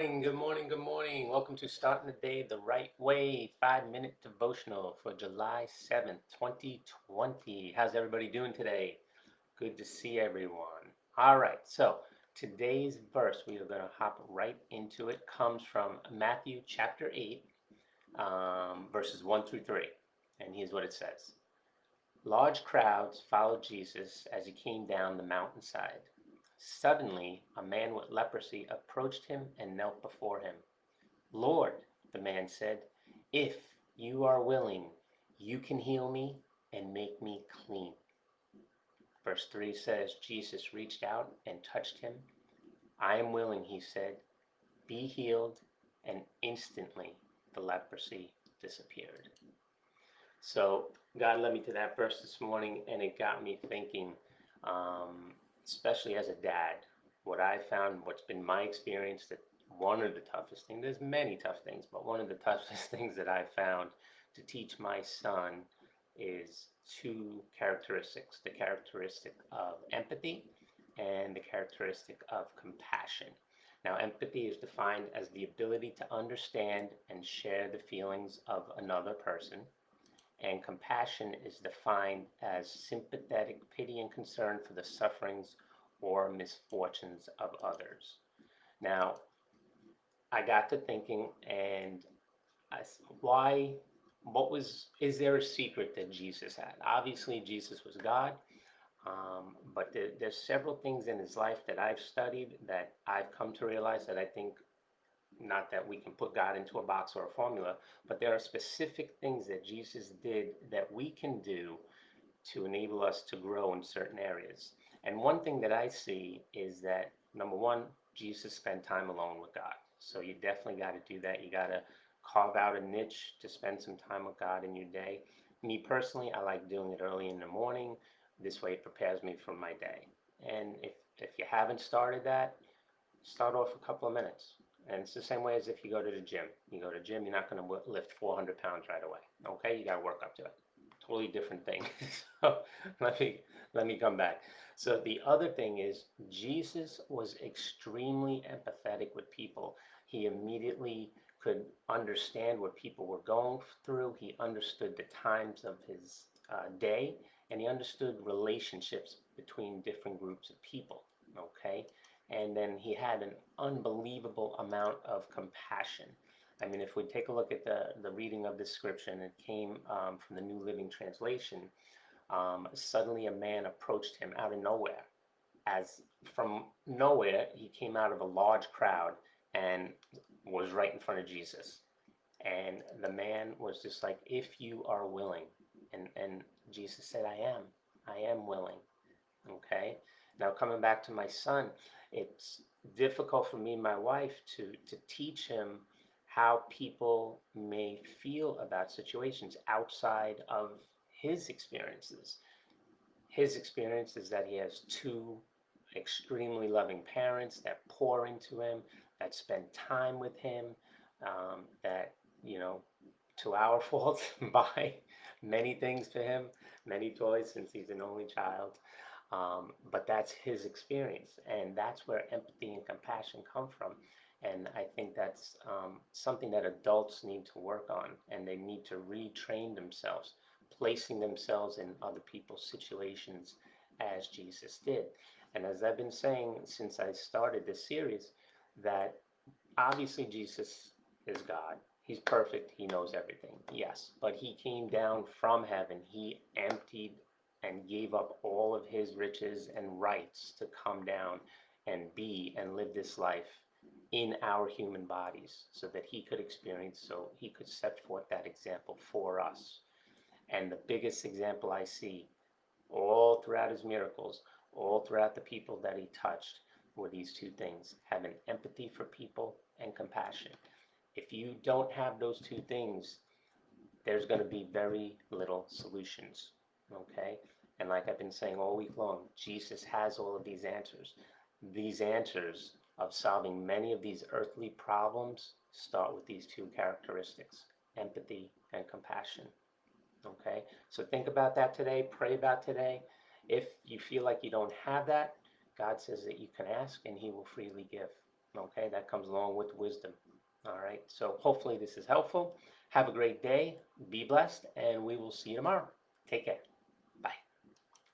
Good morning, good morning. Welcome to Starting the Day the Right Way, 5-minute devotional for July 7th, 2020. How's everybody doing today? Good to see everyone. All right, so today's verse, we are going to hop right into it, comes from Matthew chapter 8, verses 1 through 3. And here's what it says. Large crowds followed Jesus as he came down the mountainside. Suddenly, a man with leprosy approached him and knelt before him. Lord, the man said, if you are willing, you can heal me and make me clean. Verse 3 says, Jesus reached out and touched him. I am willing, he said, be healed, and instantly the leprosy disappeared. So God led me to that verse this morning, and it got me thinking, especially as a dad, what I found, what's been my experience, that one of the toughest things, there's many tough things, but one of the toughest things that I found to teach my son is two characteristics: the characteristic of empathy and the characteristic of compassion. Now, empathy is defined as the ability to understand and share the feelings of another person, and compassion is defined as sympathetic pity and concern for the sufferings or misfortunes of others. Now, I got to thinking, and why, is there a secret that Jesus had? Obviously, Jesus was God, but there's several things in his life that I've studied that I've come to realize that I think, not that we can put God into a box or a formula, but there are specific things that Jesus did that we can do to enable us to grow in certain areas. And one thing that I see is that, number one, Jesus spent time alone with God. So you definitely got to do that. You got to carve out a niche to spend some time with God in your day. Me personally, I like doing it early in the morning. This way it prepares me for my day. And if you haven't started that, start off a couple of minutes. And it's the same way as if you go to the gym. You go to the gym, you're not going to lift 400 pounds right away. Okay, you got to work up to it. Totally different thing. So let me come back. So the other thing is, Jesus was extremely empathetic with people. He immediately could understand what people were going through. He understood the times of his day, and he understood relationships between different groups of people. Okay, and then he had an unbelievable amount of compassion. I mean, if we take a look at the reading of this scripture, and it came from the New Living Translation, suddenly a man approached him out of nowhere. As from nowhere, he came out of a large crowd and was right in front of Jesus. And the man was just like, if you are willing. And Jesus said, I am willing. Okay. Now, coming back to my son, it's difficult for me and my wife to teach him how people may feel about situations outside of his experiences. His experience is that he has two extremely loving parents that pour into him, that spend time with him, that, you know, to our fault, buy many things for him, many toys since he's an only child. But that's his experience, and that's where empathy and compassion come from. And I think that's something that adults need to work on, and they need to retrain themselves, placing themselves in other people's situations as Jesus did. And as I've been saying since I started this series, that obviously Jesus is God. He's perfect. He knows everything. Yes. But he came down from heaven. He emptied and gave up all of his riches and rights to come down and be and live this life in our human bodies so that he could experience, so he could set forth that example for us. And the biggest example I see all throughout his miracles, all throughout the people that he touched, were these two things: having empathy for people and compassion. If you don't have those two things, there's going to be very little solutions. Okay? And like I've been saying all week long, Jesus has all of these answers. These answers of solving many of these earthly problems start with these two characteristics: empathy and compassion. Okay? So think about that today, pray about today. If you feel like you don't have that, God says that you can ask and he will freely give. Okay, that comes along with wisdom. All right, so hopefully this is helpful. Have a great day, be blessed, and we will see you tomorrow. Take care.